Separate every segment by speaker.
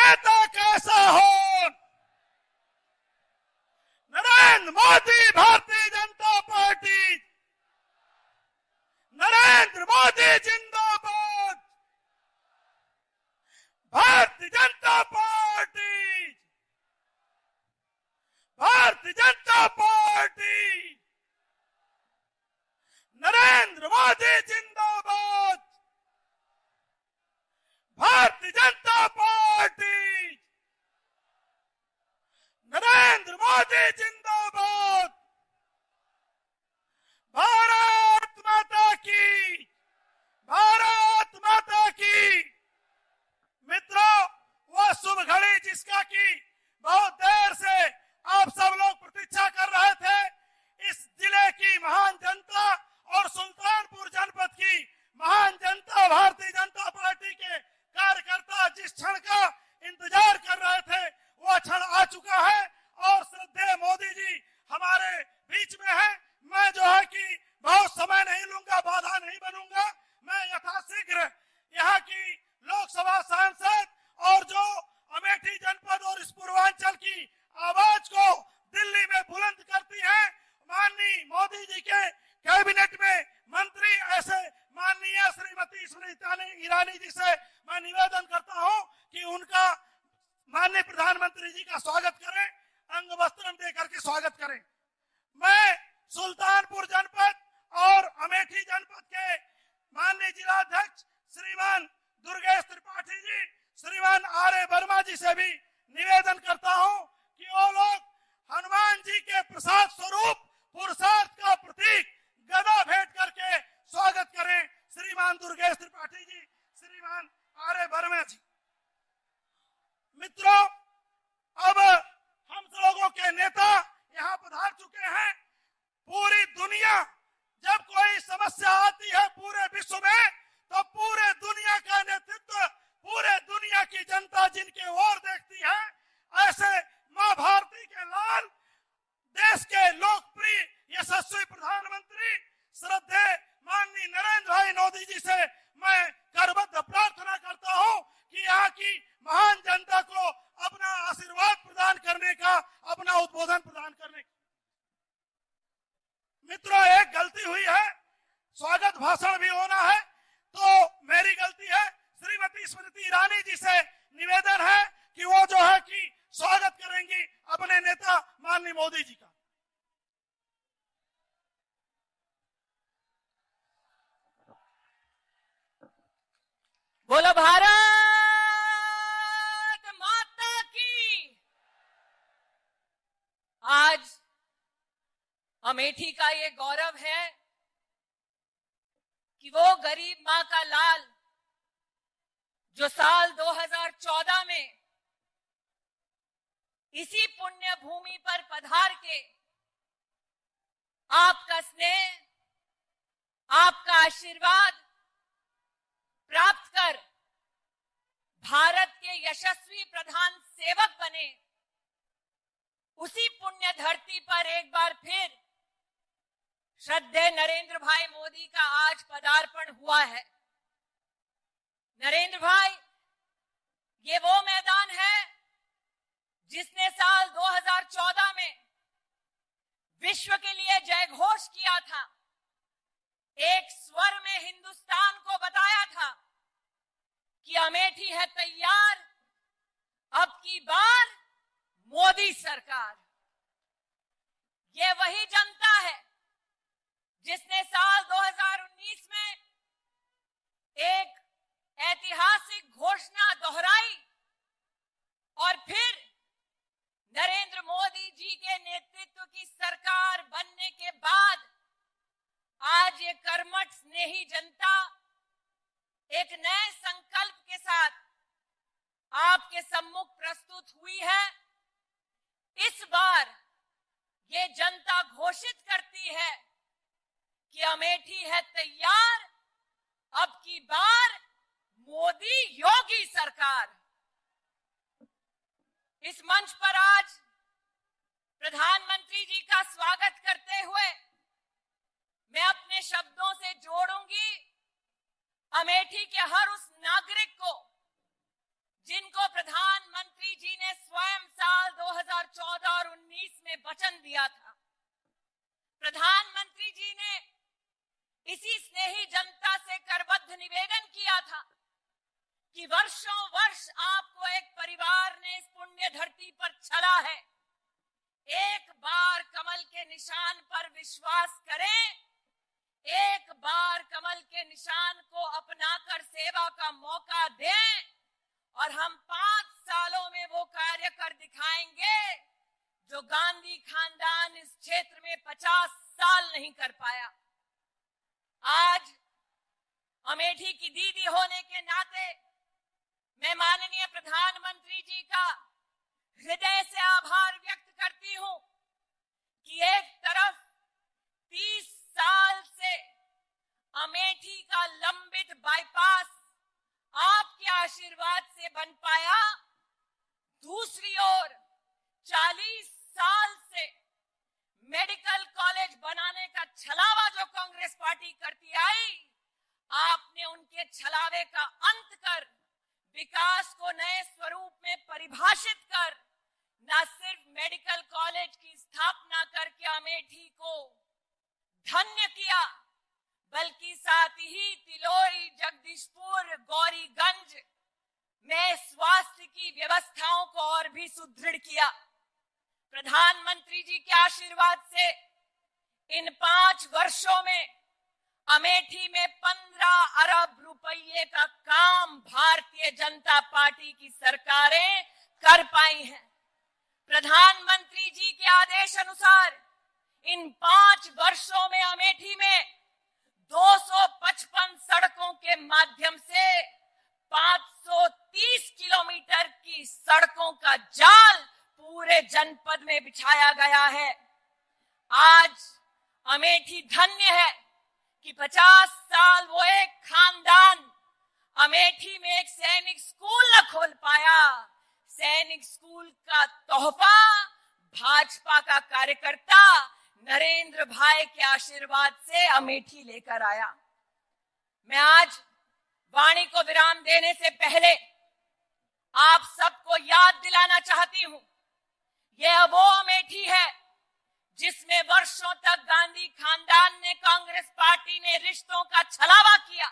Speaker 1: नेता कैसा हो। नरेंद्र मोदी भारतीय जनता पार्टी, नरेंद्र मोदी जिंदाबाद, भारतीय जनता पार्टी, भारतीय जनता पार्टी, नरेंद्र मोदी जिंदाबाद, भारतीय जनता पार्टी, नरेंद्र मोदी जिंदाबाद, भारत माता की, भारत माता की। मित्रों, वह शुभ घड़ी जिसका की बहुत देर से आप सब लोग प्रतीक्षा कर रहे थे, इस जिले की महान जनता और सुल्तानपुर जनपद की महान जनता, भारतीय जनता पार्टी के कार्यकर्ता जिस क्षण का इंतजार कर रहे थे, वह क्षण आ चुका है और श्रद्धेय मोदी जी हमारे बीच में है। मैं जो है कि बहुत समय नहीं लूंगा, बाधा नहीं बनूंगा। मैं यथाशीघ्र यहाँ की लोकसभा सांसद और जो अमेठी जनपद और इस पूर्वांचल की आवाज को दिल्ली में बुलंद करती है, माननीय मोदी जी के कैबिनेट में मंत्री ऐसे माननीय श्रीमती स्मृति ईरानी जी से मैं निवेदन करता हूं कि उनका माननीय प्रधानमंत्री जी का स्वागत करें, अंग वस्त्र देकर के स्वागत करें। मैं सुल्तानपुर जनपद और अमेठी जनपद के माननीय जिलाध्यक्ष श्रीमान दुर्गेश त्रिपाठी जी, श्रीमान आर.ए. वर्मा जी से भी निवेदन करता हूं कि वो लोग हनुमान जी के प्रसाद स्वरूप पुरुषार्थ का प्रतीक गदा भेंट करके स्वागत करें। श्रीमान दुर्गेश त्रिपाठी जी, श्रीमान आर.ए. वर्मा जी। मित्रों, अब हम लोगों के नेता यहाँ पधार चुके हैं। पूरी दुनिया जब कोई समस्या आती है पूरे विश्व में, तो पूरे दुनिया का नेतृत्व, पूरे दुनिया की जनता जिनके ओर देखती है, ऐसे मां भारती के लाल, देश के लोकप्रिय यशस्वी प्रधानमंत्री श्रद्धेय माननीय नरेंद्र भाई मोदी जी से मैं करबद्ध प्रार्थना करता हूं कि यहाँ की महान जनता को अपना आशीर्वाद प्रदान करने का, अपना उद्बोधन प्रदान करने का। मित्रों, एक गलती हुई है, स्वागत भाषण भी होना है, तो मेरी गलती है। श्रीमती स्मृति ईरानी जी से निवेदन है कि वो जो है कि स्वागत करेंगी अपने नेता माननीय मोदी जी का।
Speaker 2: बोलो भारत माता की। आज अमेठी का ये गौरव है कि वो गरीब मां का लाल जो साल 2014 में इसी पुण्य भूमि पर पधार के आपका स्नेह, आपका आशीर्वाद प्राप्त कर भारत के यशस्वी प्रधान सेवक बने, उसी पुण्य धरती पर एक बार फिर श्रद्धेय नरेंद्र भाई मोदी का आज पदार्पण हुआ है। नरेंद्र भाई, ये वो मैदान है जिसने साल 2014 में विश्व के लिए जयघोष किया था, एक स्वर में हिंदुस्तान को बताया था कि अमेठी है तैयार, अब की बार मोदी सरकार। ये वही जनता है जिसने साल 2019 में एक ऐतिहासिक घोषणा दोहराई और फिर नरेंद्र मोदी जी के नेतृत्व की सरकार बनने के बाद आज ये कर्मठ स्नेही जनता एक नए संकल्प के साथ आपके सम्मुख प्रस्तुत हुई है। इस बार ये जनता घोषित करती है कि अमेठी है तैयार, अब की बार मोदी योगी सरकार। इस मंच पर आज प्रधानमंत्री जी का स्वागत करते हुए मैं अपने शब्दों से जोड़ूंगी अमेठी के हर उस नागरिक को जिनको प्रधानमंत्री कि वर्षों वर्ष आपको एक परिवार ने इस पुण्य धरती पर छला है। एक बार कमल के निशान पर विश्वास करें, एक बार कमल के निशान को अपनाकर सेवा का मौका दें और हम 5 सालों में वो कार्य कर दिखाएंगे जो गांधी खानदान इस क्षेत्र में 50 साल नहीं कर पाया। आज अमेठी की दीदी होने के नाते मैं माननीय प्रधानमंत्री जी का हृदय से आभार व्यक्त करती हूं कि एक तरफ 30 साल से अमेठी का लंबित बाईपास आपके आशीर्वाद से बन पाया, दूसरी ओर 40 साल से मेडिकल कॉलेज बनाने का छलावा जो कांग्रेस पार्टी करती आई, आपने उनके छलावे का अंत कर विकास को नए स्वरूप में परिभाषित कर न सिर्फ मेडिकल कॉलेज की स्थापना करके अमेठी को धन्य किया, बल्कि साथ ही तिलोरी, जगदीशपुर, गौरीगंज में स्वास्थ्य की व्यवस्थाओं को और भी सुदृढ़ किया। प्रधानमंत्री जी के आशीर्वाद से इन 5 वर्षों में अमेठी में 15 अरब रुपये का काम भारतीय जनता पार्टी की सरकारें कर पाई हैं। प्रधानमंत्री जी के आदेश अनुसार इन 5 वर्षों में अमेठी में 255 सड़कों के माध्यम से 530 किलोमीटर की सड़कों का जाल पूरे जनपद में बिछाया गया है। आज अमेठी धन्य है कि 50 साल वो एक खानदान अमेठी में एक सैनिक स्कूल न खोल पाया। सैनिक स्कूल का तोहफा भाजपा का कार्यकर्ता नरेंद्र भाई के आशीर्वाद से अमेठी लेकर आया। मैं आज वाणी को विराम देने से पहले आप सबको याद दिलाना चाहती हूं, यह वो अमेठी है जिसमें वर्षों तक गांधी खानदान ने, कांग्रेस पार्टी ने रिश्तों का छलावा किया,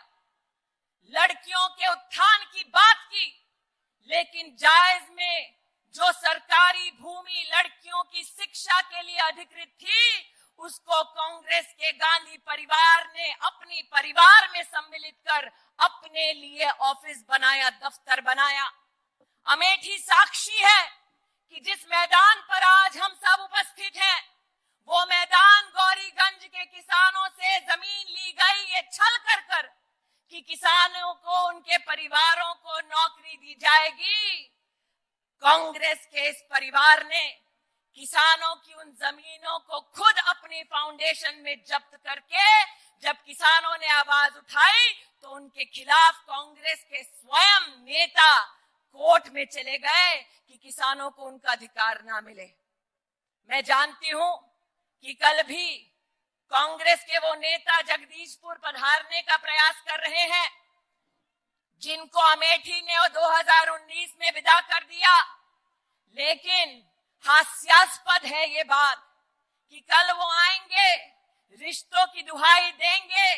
Speaker 2: लड़कियों के उत्थान की बात की, लेकिन जायज में जो सरकारी भूमि लड़कियों की शिक्षा के लिए अधिकृत थी, उसको कांग्रेस के गांधी परिवार ने अपनी परिवार में सम्मिलित कर अपने लिए ऑफिस बनाया, दफ्तर बनाया। अमेठी साक्षी है कि जिस मैदान पर आज हम सब उपस्थित हैं, वो मैदान गौरीगंज के किसानों से जमीन ली गई ये छल कर कर कि किसानों को, उनके परिवारों को नौकरी दी जाएगी। कांग्रेस के इस परिवार ने किसानों की उन जमीनों को खुद अपनी फाउंडेशन में जब्त करके जब किसानों ने आवाज उठाई तो उनके खिलाफ कांग्रेस के स्वयं नेता कोर्ट में चले गए कि किसानों को उनका अधिकार ना मिले। मैं जानती हूं कि कल भी कांग्रेस के वो नेता जगदीशपुर पधारने का प्रयास कर रहे हैं, जिनको अमेठी ने 2019 में विदा कर दिया। लेकिन हास्यास्पद है ये बात कि कल वो आएंगे, रिश्तों की दुहाई देंगे,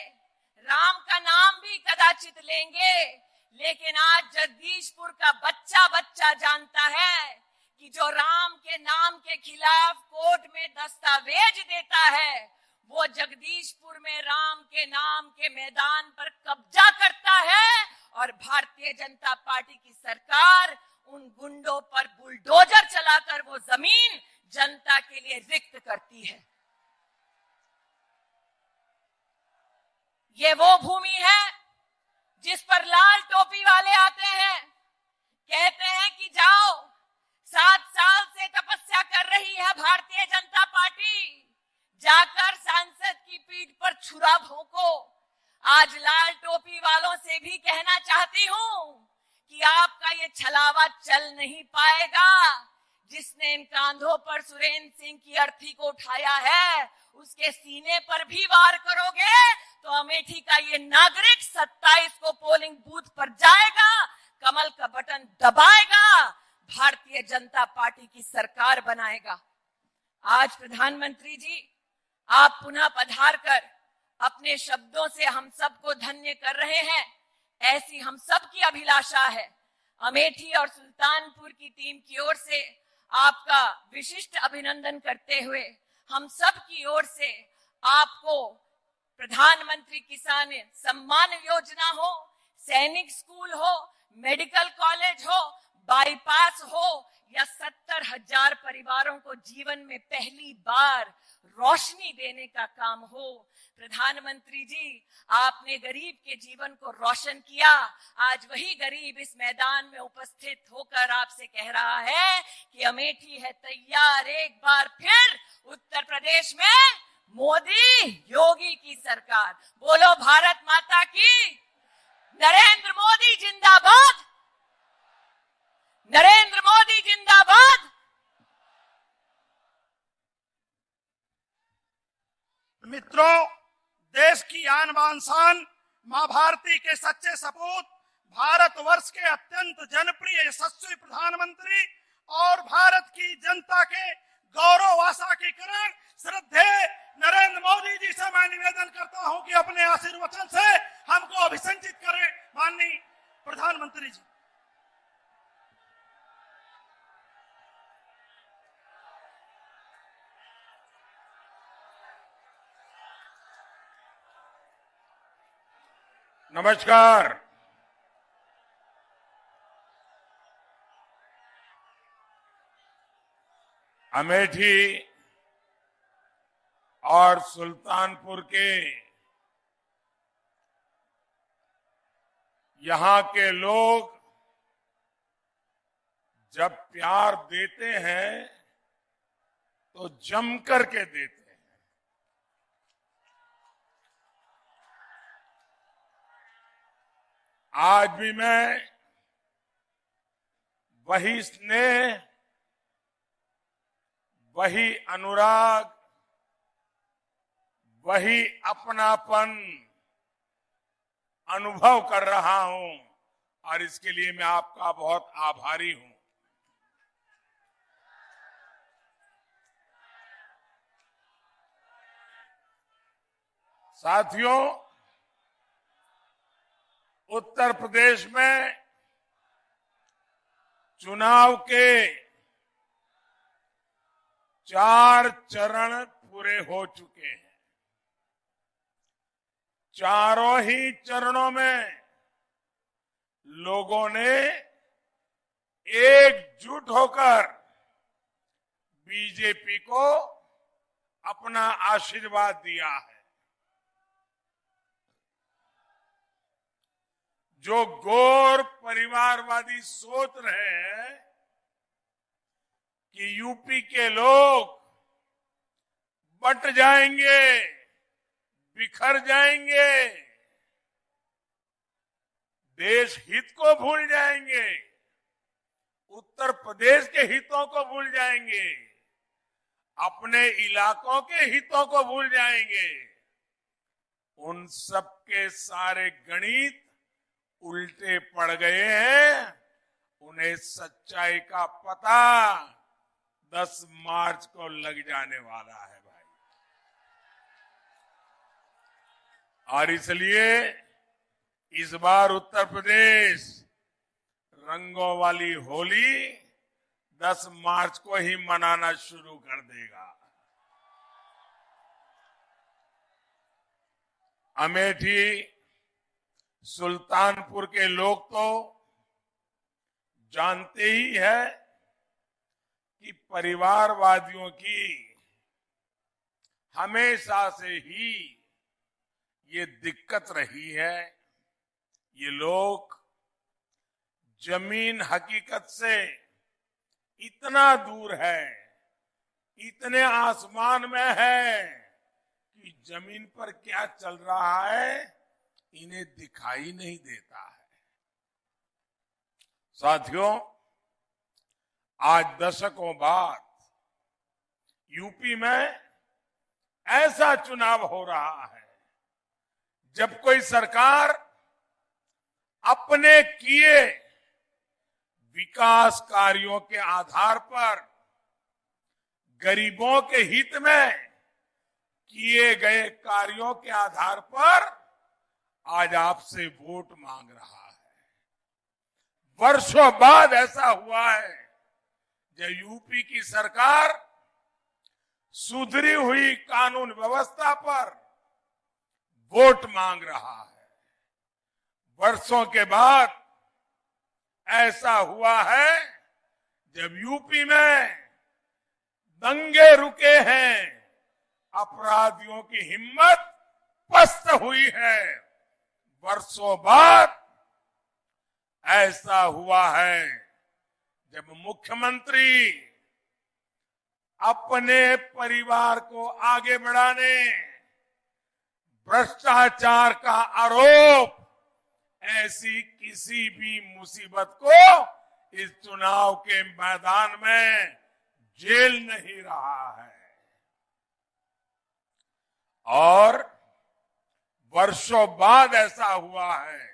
Speaker 2: राम का नाम भी कदाचित लेंगे, लेकिन आज जगदीशपुर का बच्चा बच्चा जानता है कि जो राम के नाम के खिलाफ कोर्ट में दस्तावेज देता है, वो जगदीशपुर में राम के नाम के मैदान पर कब्जा करता है और भारतीय जनता पार्टी की सरकार उन गुंडों पर बुलडोजर चलाकर वो जमीन जनता के लिए रिक्त करती है। ये वो भूमि है जिस पर लाल टोपी वाले आते हैं, कहते हैं कि जाओ, 7 साल से तपस्या कर रही है भारतीय जनता पार्टी, जाकर सांसद की पीठ पर छुरा भोंको। आज लाल टोपी वालों से भी कहना चाहती हूं कि आपका ये छलावा चल नहीं पाएगा। जिसने इन कांधों पर सुरेंद्र सिंह की अर्थी को उठाया है, उसके सीने पर भी वार करोगे तो अमेठी का ये नागरिक 27 को पोलिंग बूथ पर जाएगा, कमल का बटन दबाएगा, भारतीय जनता पार्टी की सरकार बनाएगा। आज प्रधानमंत्री जी, आप पुनः पधार कर अपने शब्दों से हम सबको धन्य कर रहे हैं। ऐसी हम सब की अभिलाषा है। अमेठी और सुल्तानपुर की टीम की ओर से आपका विशिष्ट अभिनंदन करते हुए हम सब की ओर से आपको प्रधानमंत्री किसान सम्मान योजना हो, सैनिक स्कूल हो, मेडिकल कॉलेज हो, बाईपास हो या 70,000 परिवारों को जीवन में पहली बार रोशनी देने का काम हो, प्रधानमंत्री जी आपने गरीब के जीवन को रोशन किया। आज वही गरीब इस मैदान में उपस्थित होकर आपसे कह रहा है कि अमेठी है तैयार एक बार फिर उत्तर प्रदेश में मोदी योगी की सरकार। बोलो भारत माता की। नरेंद्र मोदी जिंदाबाद, नरेंद्र मोदी जिंदाबाद।
Speaker 1: मित्रों, देश की आन बान शान मां भारती के सच्चे सपूत, भारतवर्ष के अत्यंत जनप्रिय यशस्वी प्रधानमंत्री और भारत की जनता के गौरव आशा की किरण श्रद्धेय नरेंद्र मोदी जी से मैं निवेदन करता हूं कि अपने आशीर्वचन से हमको अभिषेचित करें। माननीय प्रधानमंत्री जी।
Speaker 3: नमस्कार। अमेठी और सुल्तानपुर के यहाँ के लोग जब प्यार देते हैं तो जम करके देते हैं। आज भी मैं वही स्नेह, वही अनुराग, वही अपनापन अनुभव कर रहा हूं और इसके लिए मैं आपका बहुत आभारी हूं। साथियों, उत्तर प्रदेश में चुनाव के 4 चरण पूरे हो चुके हैं। चारों ही चरणों में लोगों ने एकजुट होकर बीजेपी को अपना आशीर्वाद दिया है। जो गौर परिवारवादी सोच रहे हैं कि यूपी के लोग बंट जाएंगे, बिखर जाएंगे, देश हित को भूल जाएंगे, उत्तर प्रदेश के हितों को भूल जाएंगे, अपने इलाकों के हितों को भूल जाएंगे, उन सब के सारे गणित उल्टे पड़ गए हैं। उन्हें सच्चाई का पता 10 मार्च को लग जाने वाला है भाई। और इसलिए इस बार उत्तर प्रदेश रंगों वाली होली 10 मार्च को ही मनाना शुरू कर देगा। अमेठी सुल्तानपुर के लोग तो जानते ही है कि परिवारवादियों की हमेशा से ही ये दिक्कत रही है। ये लोग जमीन हकीकत से इतना दूर है, इतने आसमान में है कि जमीन पर क्या चल रहा है इन्हें दिखाई नहीं देता है। साथियों, आज दशकों बाद यूपी में ऐसा चुनाव हो रहा है जब कोई सरकार अपने किए विकास कार्यों के आधार पर गरीबों के हित में किए गए कार्यों के आधार पर आज आपसे वोट मांग रहा है। वर्षों बाद ऐसा हुआ है जब यूपी की सरकार सुधरी हुई कानून व्यवस्था पर वोट मांग रहा है। वर्षों के बाद ऐसा हुआ है जब यूपी में दंगे रुके हैं, अपराधियों की हिम्मत पस्त हुई है। वर्षों बाद ऐसा हुआ है जब मुख्यमंत्री अपने परिवार को आगे बढ़ाने भ्रष्टाचार का आरोप ऐसी किसी भी मुसीबत को इस चुनाव के मैदान में झेल नहीं रहा है। और वर्षों बाद ऐसा हुआ है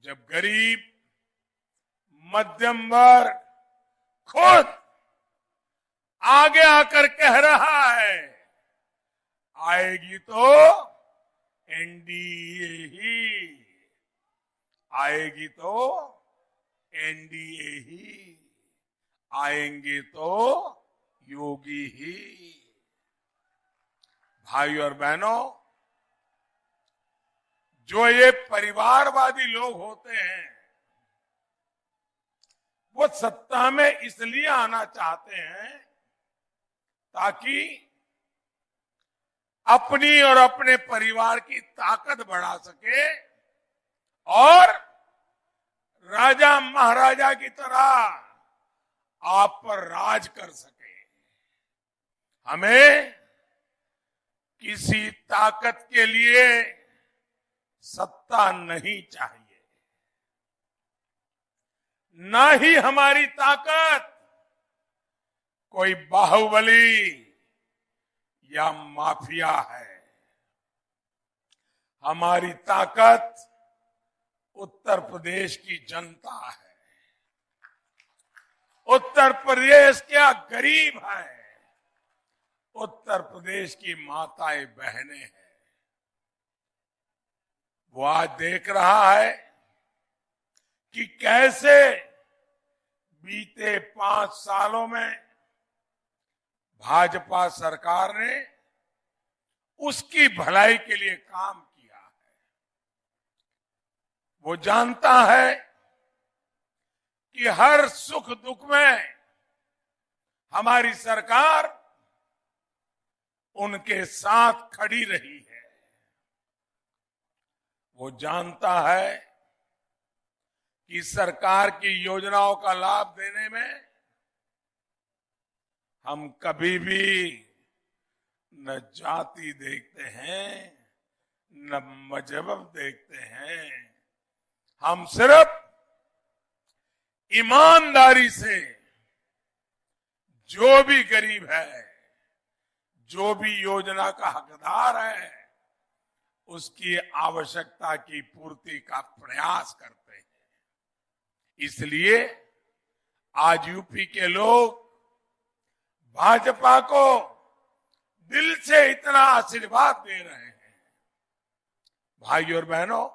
Speaker 3: जब गरीब मध्यम वर्ग खुद आगे आकर कह रहा है आएगी तो एनडीए ही, आएगी तो एनडीए ही, आएंगे तो योगी ही। भाई और बहनों, जो ये परिवारवादी लोग होते हैं वो सत्ता में इसलिए आना चाहते हैं ताकि अपनी और अपने परिवार की ताकत बढ़ा सके और राजा महाराजा की तरह आप पर राज कर सके। हमें किसी ताकत के लिए सत्ता नहीं चाहिए, ना ही हमारी ताकत कोई बाहुबली या माफिया है। हमारी ताकत उत्तर प्रदेश की जनता है। उत्तर प्रदेश क्या गरीब है, उत्तर प्रदेश की माताएं बहनें हैं। वो आज देख रहा है कि कैसे बीते 5 सालों में भाजपा सरकार ने उसकी भलाई के लिए काम किया है। वो जानता है कि हर सुख दुख में हमारी सरकार उनके साथ खड़ी रही है। वो जानता है कि सरकार की योजनाओं का लाभ देने में हम कभी भी न जाति देखते हैं न मजहब देखते हैं। हम सिर्फ ईमानदारी से जो भी गरीब है, जो भी योजना का हकदार है, उसकी आवश्यकता की पूर्ति का प्रयास करते हैं। इसलिए आज यूपी के लोग भाजपा को दिल से इतना आशीर्वाद दे रहे हैं। भाई और बहनों,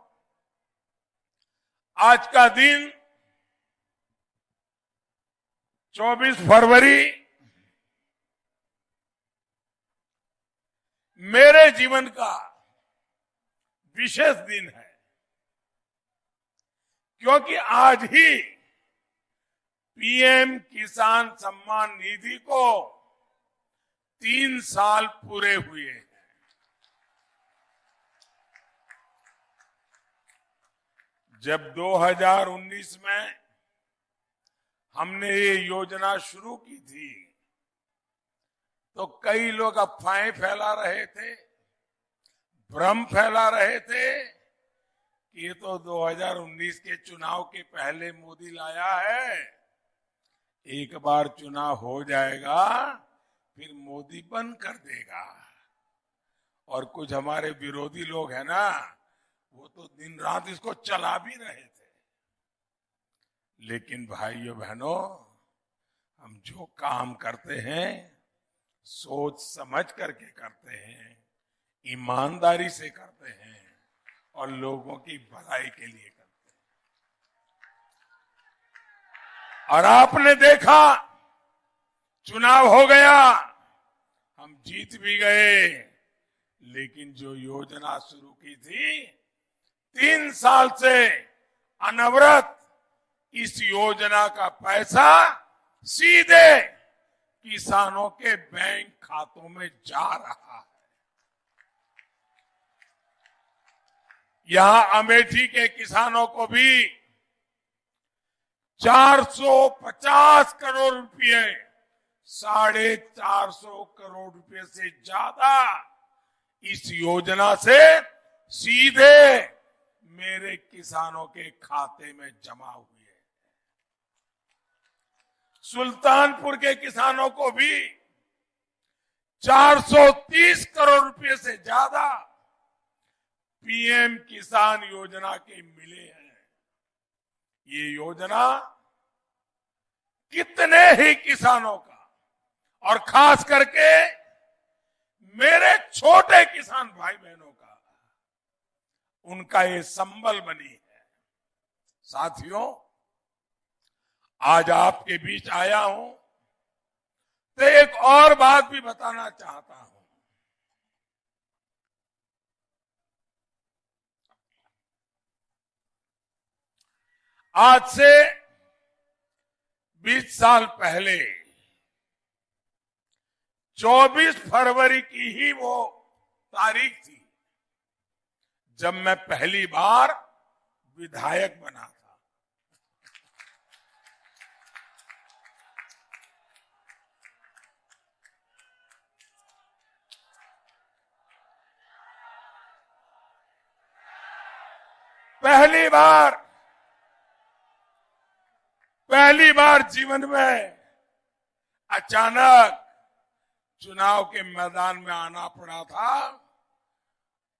Speaker 3: आज का दिन 24 फरवरी मेरे जीवन का विशेष दिन है, क्योंकि आज ही पीएम किसान सम्मान निधि को 3 साल पूरे हुए हैं। जब 2019 में हमने ये योजना शुरू की थी तो कई लोग अफवाहें फैला रहे थे, भ्रम फैला रहे थे कि ये तो 2019 के चुनाव के पहले मोदी लाया है, एक बार चुनाव हो जाएगा फिर मोदी बंद कर देगा। और कुछ हमारे विरोधी लोग हैं ना, वो तो दिन रात इसको चला भी रहे थे। लेकिन भाइयों बहनों, हम जो काम करते हैं सोच समझ करके करते हैं, ईमानदारी से करते हैं और लोगों की भलाई के लिए करते हैं। और आपने देखा, चुनाव हो गया, हम जीत भी गए, लेकिन जो योजना शुरू की थी 3 साल से अनवरत, इस योजना का पैसा सीधे किसानों के बैंक खातों में जा रहा है। यहां अमेठी के किसानों को भी 450 करोड़ रुपए, 450 करोड़ रुपए से ज्यादा इस योजना से सीधे मेरे किसानों के खाते में जमा हुए। सुल्तानपुर के किसानों को भी 430 करोड़ रुपए से ज्यादा पीएम किसान योजना के मिले हैं। ये योजना कितने ही किसानों का, और खास करके मेरे छोटे किसान भाई बहनों का, उनका ये संबल बनी है। साथियों, आज आपके बीच आया हूं तो एक और बात भी बताना चाहता हूं। आज से 20 साल पहले 24 फरवरी की ही वो तारीख थी जब मैं पहली बार विधायक बना था। पहली बार जीवन में अचानक चुनाव के मैदान में आना पड़ा था,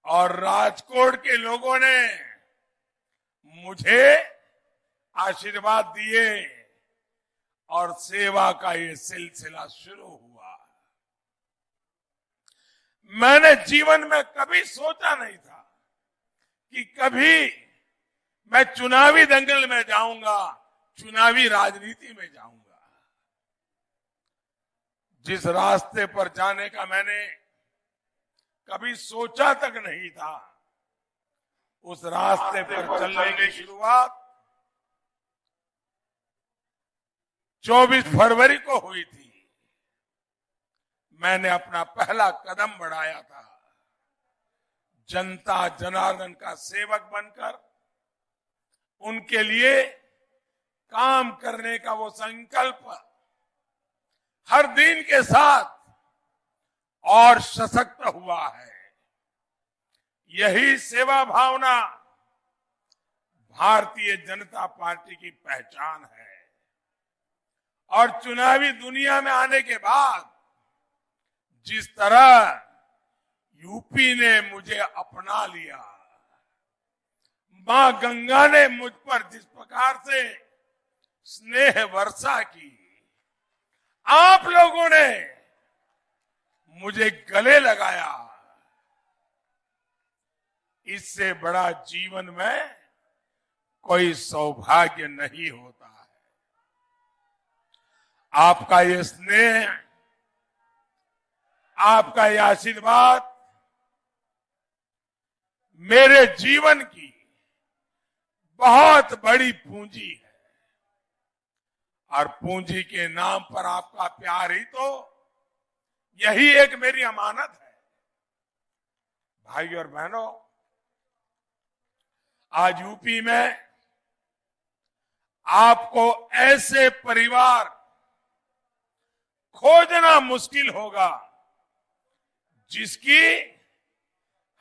Speaker 3: और राजकोट के लोगों ने मुझे आशीर्वाद दिए और सेवा का ये सिलसिला शुरू हुआ। मैंने जीवन में कभी सोचा नहीं था कि कभी मैं चुनावी दंगल में जाऊंगा, चुनावी राजनीति में जाऊंगा। जिस रास्ते पर जाने का मैंने कभी सोचा तक नहीं था, उस रास्ते पर चलने की शुरुआत 24 फरवरी को हुई थी। मैंने अपना पहला कदम बढ़ाया था जनता जनार्दन का सेवक बनकर, उनके लिए काम करने का वो संकल्प हर दिन के साथ और सशक्त हुआ है। यही सेवा भावना भारतीय जनता पार्टी की पहचान है। और चुनावी दुनिया में आने के बाद जिस तरह यूपी ने मुझे अपना लिया, मां गंगा ने मुझ पर जिस प्रकार से स्नेह वर्षा की, आप लोगों ने मुझे गले लगाया, इससे बड़ा जीवन में कोई सौभाग्य नहीं होता है। आपका ये स्नेह, आपका ये आशीर्वाद मेरे जीवन की बहुत बड़ी पूंजी है, और पूंजी के नाम पर आपका प्यार ही तो, यही एक मेरी अमानत है। भाई और बहनों, आज यूपी में आपको ऐसे परिवार खोजना मुश्किल होगा जिसकी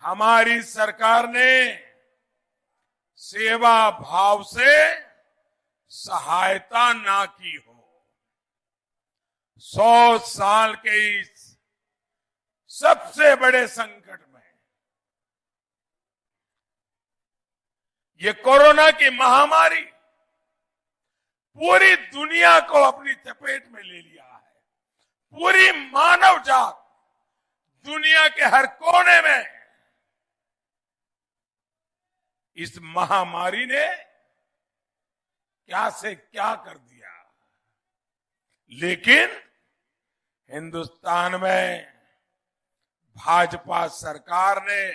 Speaker 3: हमारी सरकार ने सेवा भाव से सहायता ना की हो। 100 साल के इस सबसे बड़े संकट में, ये कोरोना की महामारी पूरी दुनिया को अपनी चपेट में ले लिया है। पूरी मानव जात दुनिया के हर कोने में इस महामारी ने क्या से क्या कर दिया, लेकिन हिंदुस्तान में भाजपा सरकार ने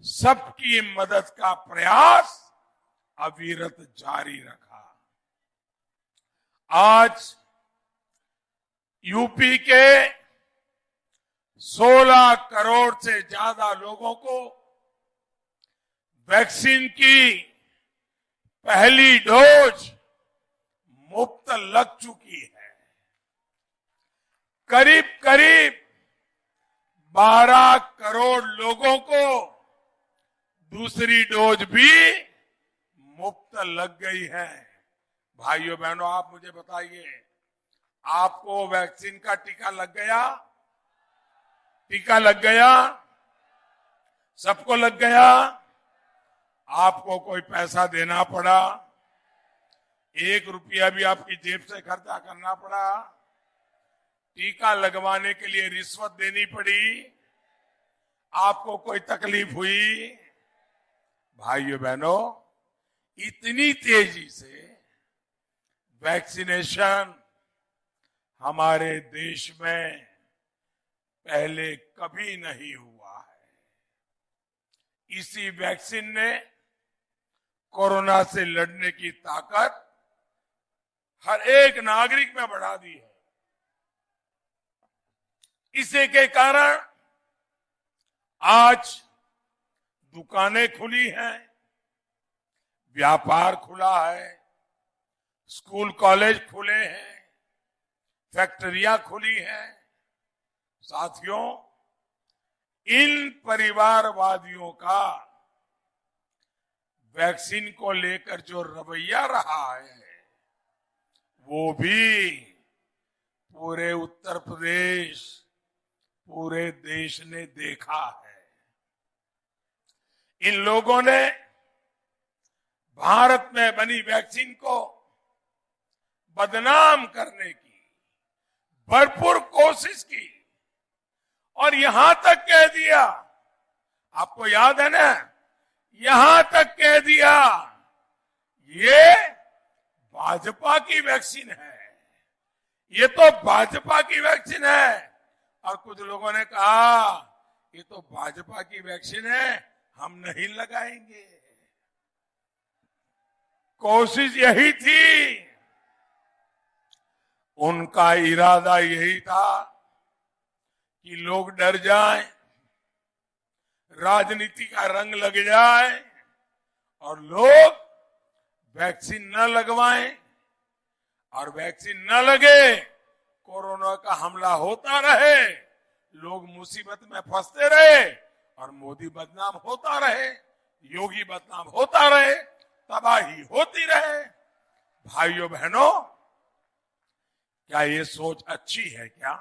Speaker 3: सबकी मदद का प्रयास अविरत जारी रखा। आज यूपी के 16 करोड़ से ज्यादा लोगों को वैक्सीन की पहली डोज मुफ्त लग चुकी है। करीब करीब 12 करोड़ लोगों को दूसरी डोज भी मुफ्त लग गई है। भाइयों बहनों, आप मुझे बताइए, आपको वैक्सीन का टीका लग गया? टीका लग गया? सबको लग गया? आपको कोई पैसा देना पड़ा? 1 रुपया भी आपकी जेब से खर्चा करना पड़ा? टीका लगवाने के लिए रिश्वत देनी पड़ी? आपको कोई तकलीफ हुई? भाइयों बहनों, इतनी तेजी से वैक्सीनेशन हमारे देश में पहले कभी नहीं हुआ है। इसी वैक्सीन ने कोरोना से लड़ने की ताकत हर एक नागरिक में बढ़ा दी है। इसी के कारण आज दुकानें खुली हैं, व्यापार खुला है, स्कूल कॉलेज खुले हैं, फैक्ट्रियां खुली हैं। साथियों, इन परिवारवादियों का वैक्सीन को लेकर जो रवैया रहा है, वो भी पूरे उत्तर प्रदेश, पूरे देश ने देखा है। इन लोगों ने भारत में बनी वैक्सीन को बदनाम करने की भरपूर कोशिश की और यहां तक कह दिया, आपको याद है ना, यहां तक कह दिया ये भाजपा की वैक्सीन है, ये तो भाजपा की वैक्सीन है। और कुछ लोगों ने कहा ये तो भाजपा की वैक्सीन है, हम नहीं लगाएंगे। कोशिश यही थी, उनका इरादा यही था कि लोग डर जाएं, राजनीति का रंग लग जाए और लोग वैक्सीन न लगवाएं, और वैक्सीन न लगे, कोरोना का हमला होता रहे, लोग मुसीबत में फंसते रहे और मोदी बदनाम होता रहे, योगी बदनाम होता रहे, तबाही होती रहे। भाइयों बहनों, क्या ये सोच अच्छी है? क्या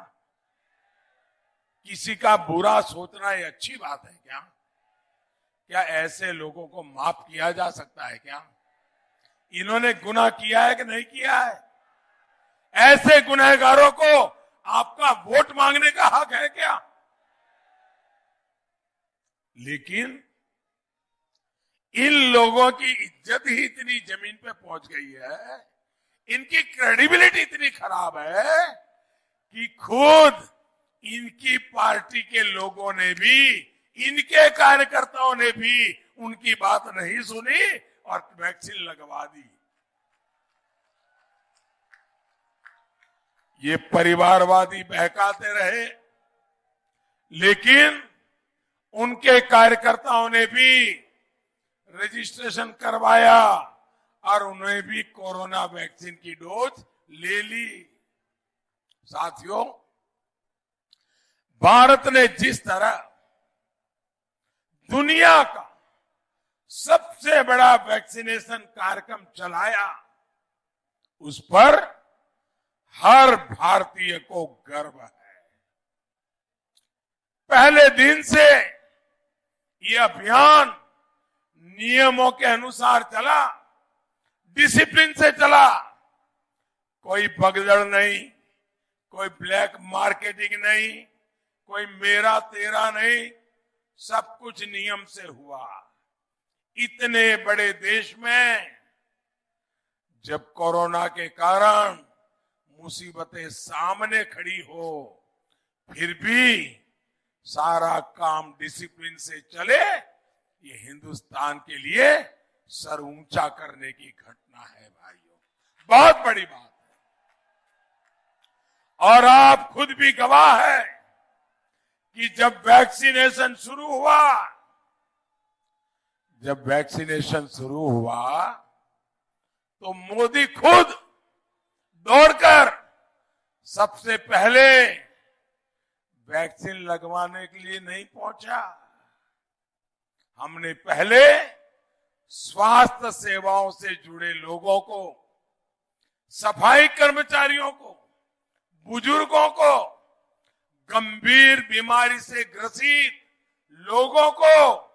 Speaker 3: किसी का बुरा सोचना ये अच्छी बात है? क्या ऐसे लोगों को माफ किया जा सकता है? क्या इन्होंने गुनाह किया है कि नहीं किया है? ऐसे गुनहगारों को आपका वोट मांगने का हक है क्या? लेकिन इन लोगों की इज्जत ही इतनी जमीन पे पहुंच गई है, इनकी क्रेडिबिलिटी इतनी खराब है कि खुद इनकी पार्टी के लोगों ने भी, इनके कार्यकर्ताओं ने भी उनकी बात नहीं सुनी और वैक्सीन लगवा दी। ये परिवारवादी बहकाते रहे, लेकिन उनके कार्यकर्ताओं ने भी रजिस्ट्रेशन करवाया और उन्हें भी कोरोना वैक्सीन की डोज ले ली। साथियों, भारत ने जिस तरह दुनिया का सबसे बड़ा वैक्सीनेशन कार्यक्रम चलाया, उस पर हर भारतीय को गर्व है। पहले दिन से ये अभियान नियमों के अनुसार चला, डिसिप्लिन से चला, कोई भगदड़ नहीं, कोई ब्लैक मार्केटिंग नहीं, कोई मेरा तेरा नहीं, सब कुछ नियम से हुआ। इतने बड़े देश में जब कोरोना के कारण मुसीबतें सामने खड़ी हो, फिर भी सारा काम डिसिप्लिन से चले, ये हिंदुस्तान के लिए सर ऊंचा करने की घटना है भाइयों, बहुत बड़ी बात है। और आप खुद भी गवाह है कि जब वैक्सीनेशन शुरू हुआ तो मोदी खुद दौड़कर सबसे पहले वैक्सीन लगवाने के लिए नहीं पहुंचा। हमने पहले स्वास्थ्य सेवाओं से जुड़े लोगों को, सफाई कर्मचारियों को, बुजुर्गों को, गंभीर बीमारी से ग्रसित लोगों को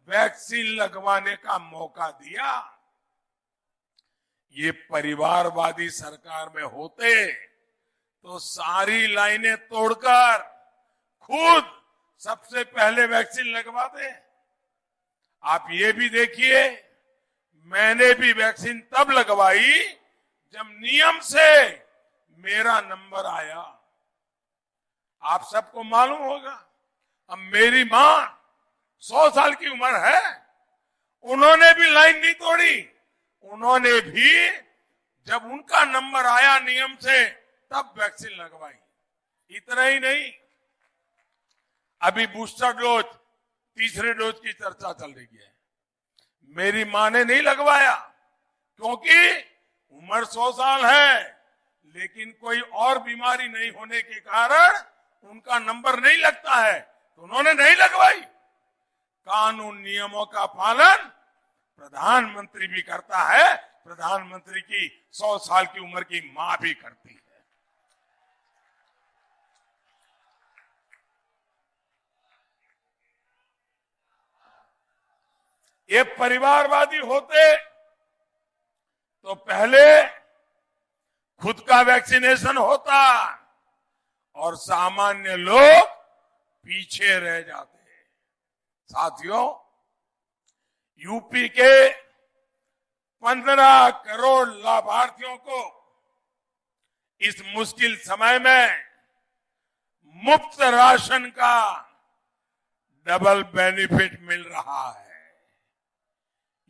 Speaker 3: वैक्सीन लगवाने का मौका दिया। ये परिवारवादी सरकार में होते तो सारी लाइनें तोड़कर खुद सबसे पहले वैक्सीन लगवाते। आप ये भी देखिए, मैंने भी वैक्सीन तब लगवाई जब नियम से मेरा नंबर आया। आप सबको मालूम होगा, अब मेरी मां 100 साल की उम्र है, उन्होंने भी लाइन नहीं तोड़ी। उन्होंने भी जब उनका नंबर आया नियम से तब वैक्सीन लगवाई। इतना ही नहीं, अभी बूस्टर डोज, तीसरे डोज की चर्चा चल रही है। मेरी मां ने नहीं लगवाया क्योंकि उम्र 100 साल है, लेकिन कोई और बीमारी नहीं होने के कारण उनका नंबर नहीं लगता है, तो उन्होंने नहीं लगवाई। कानून नियमों का पालन प्रधानमंत्री भी करता है, प्रधानमंत्री की 100 साल की उम्र की मां भी करती है। ये परिवारवादी होते तो पहले खुद का वैक्सीनेशन होता और सामान्य लोग पीछे रह जाते। साथियों, यूपी के 15 करोड़ लाभार्थियों को इस मुश्किल समय में मुफ्त राशन का डबल बेनिफिट मिल रहा है।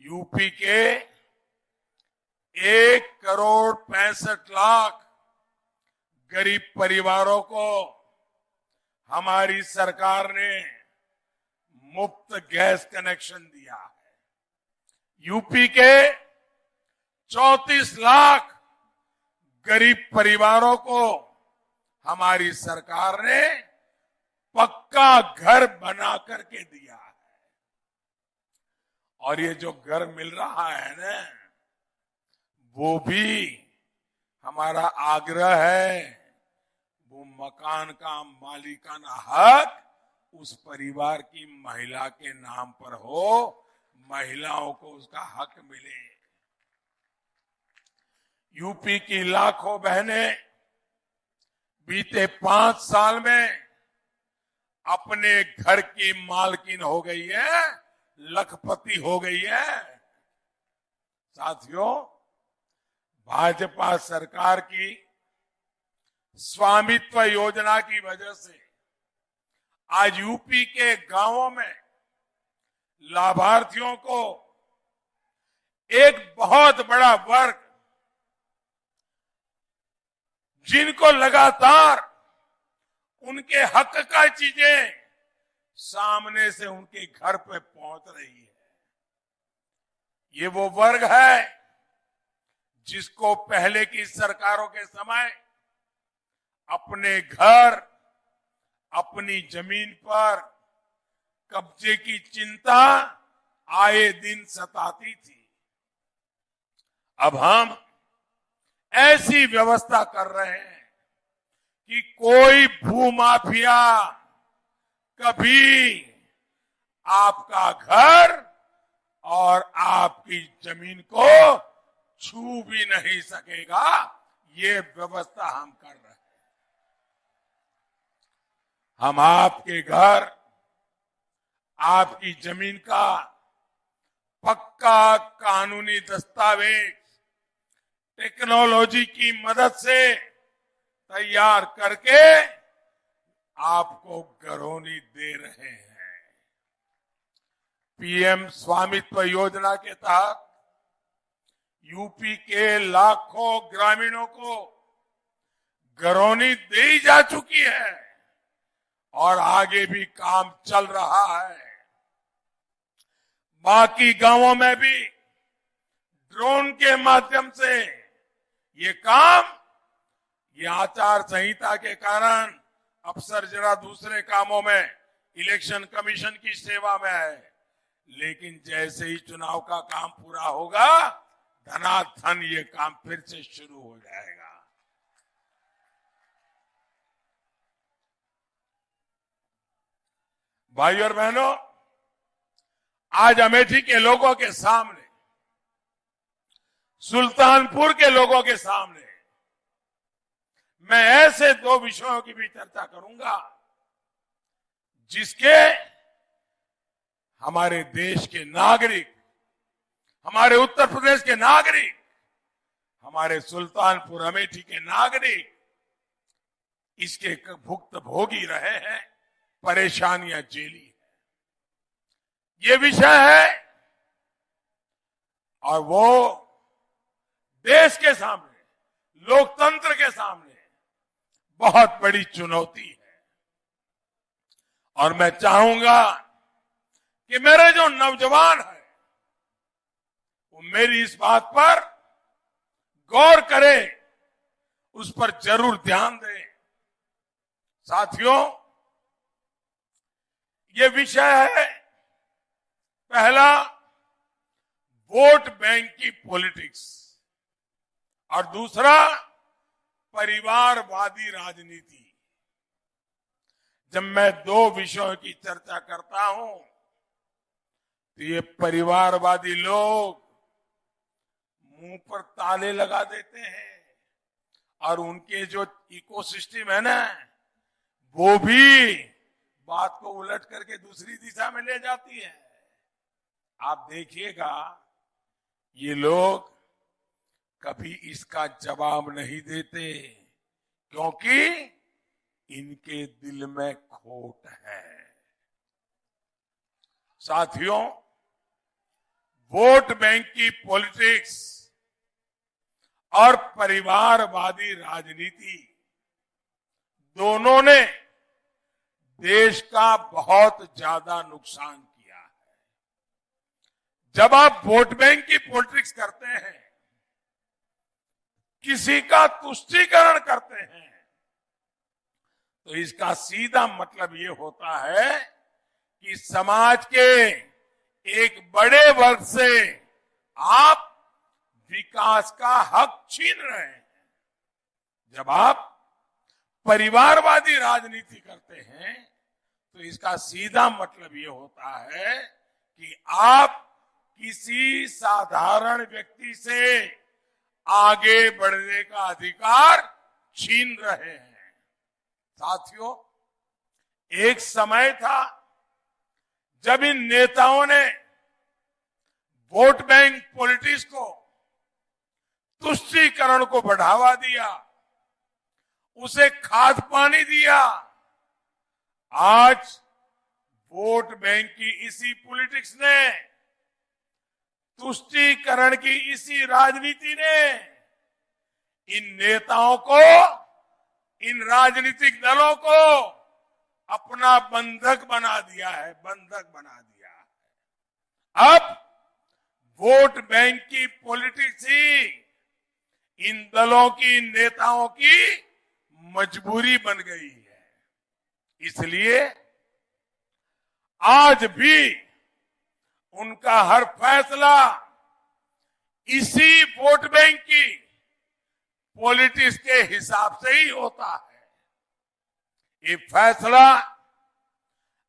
Speaker 3: यूपी के 1,65,00,000 गरीब परिवारों को हमारी सरकार ने मुफ्त गैस कनेक्शन दिया है। यूपी के 34 लाख गरीब परिवारों को हमारी सरकार ने पक्का घर बना करके दिया है। और ये जो घर मिल रहा है ना, वो भी हमारा आग्रह है, वो मकान का मालिकाना हक उस परिवार की महिला के नाम पर हो, महिलाओं को उसका हक मिले। यूपी की लाखों बहनें बीते 5 साल में अपने घर की मालकिन हो गई है, लखपति हो गई है। साथियों, भाजपा सरकार की स्वामित्व योजना की वजह से आज यूपी के गांवों में लाभार्थियों को एक बहुत बड़ा वर्ग, जिनको लगातार उनके हक का चीजें सामने से उनके घर पे पहुंच रही है, ये वो वर्ग है जिसको पहले की सरकारों के समय अपने घर, अपनी जमीन पर कब्जे की चिंता आए दिन सताती थी। अब हम ऐसी व्यवस्था कर रहे हैं कि कोई भूमाफिया कभी आपका घर और आपकी जमीन को छू भी नहीं सकेगा। ये व्यवस्था हम कर रहे हैं। हम आपके घर, आपकी जमीन का पक्का कानूनी दस्तावेज टेक्नोलॉजी की मदद से तैयार करके आपको घरौनी दे रहे हैं। पीएम स्वामित्व योजना के तहत यूपी के लाखों ग्रामीणों को घरौनी दी जा चुकी है और आगे भी काम चल रहा है। बाकी गांवों में भी ड्रोन के माध्यम से ये काम, ये आचार संहिता के कारण अफसर जरा दूसरे कामों में इलेक्शन कमीशन की सेवा में है, लेकिन जैसे ही चुनाव का काम पूरा होगा धनाधन ये काम फिर से शुरू हो जाएगा। भाई और बहनों, आज अमेठी के लोगों के सामने, सुल्तानपुर के लोगों के सामने मैं ऐसे दो विषयों की भी चर्चा करूंगा जिसके हमारे देश के नागरिक, हमारे उत्तर प्रदेश के नागरिक, हमारे सुल्तानपुर अमेठी के नागरिक इसके भुक्तभोगी रहे हैं, परेशानियां झेली है। ये विषय है और वो देश के सामने, लोकतंत्र के सामने बहुत बड़ी चुनौती है। और मैं चाहूंगा कि मेरे जो नौजवान हैं वो मेरी इस बात पर गौर करें, उस पर जरूर ध्यान दें। साथियों, ये विषय है पहला, वोट बैंक की पॉलिटिक्स, और दूसरा परिवारवादी राजनीति। जब मैं दो विषयों की चर्चा करता हूं तो ये परिवारवादी लोग मुंह पर ताले लगा देते हैं और उनके जो इकोसिस्टम है ना, वो भी बात को उलट करके दूसरी दिशा में ले जाती है। आप देखिएगा, ये लोग कभी इसका जवाब नहीं देते क्योंकि इनके दिल में खोट है। साथियों, वोट बैंक की पॉलिटिक्स और परिवारवादी राजनीति दोनों ने देश का बहुत ज्यादा नुकसान किया है। जब आप वोट बैंक की पॉलिटिक्स करते हैं, किसी का तुष्टीकरण करते हैं, तो इसका सीधा मतलब ये होता है कि समाज के एक बड़े वर्ग से आप विकास का हक छीन रहे हैं। जब आप परिवारवादी राजनीति करते हैं तो इसका सीधा मतलब ये होता है कि आप किसी साधारण व्यक्ति से आगे बढ़ने का अधिकार छीन रहे हैं। साथियों, एक समय था जब इन नेताओं ने वोट बैंक पॉलिटिक्स को, तुष्टीकरण को बढ़ावा दिया, उसे खाद पानी दिया। आज वोट बैंक की इसी पॉलिटिक्स ने, तुष्टीकरण की इसी राजनीति ने इन नेताओं को, इन राजनीतिक दलों को अपना बंधक बना दिया है, बंधक बना दिया है। अब वोट बैंक की पॉलिटिक्स ही इन दलों की, नेताओं की मजबूरी बन गई है। इसलिए आज भी उनका हर फैसला इसी वोट बैंक की पॉलिटिक्स के हिसाब से ही होता है। ये फैसला